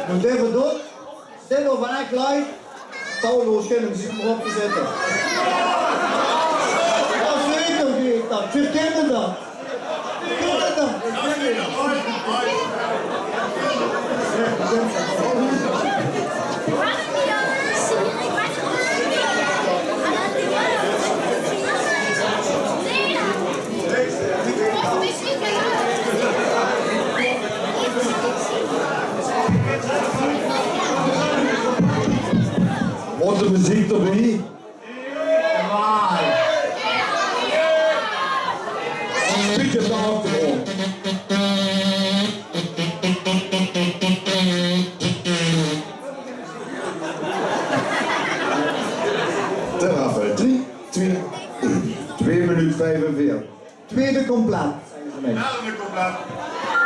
Moet even doen. Stil of aan kluis. Paulo's kunnen muziek maar op te zetten. Dat zeker weet dat. Je kent dat. Kent dat. Wat de muziek erbij? Waai. Pietje op de achtergrond. Ten af, 3, 2, 1. 2 minuten 45. Tweede compleet. Ja, dat komt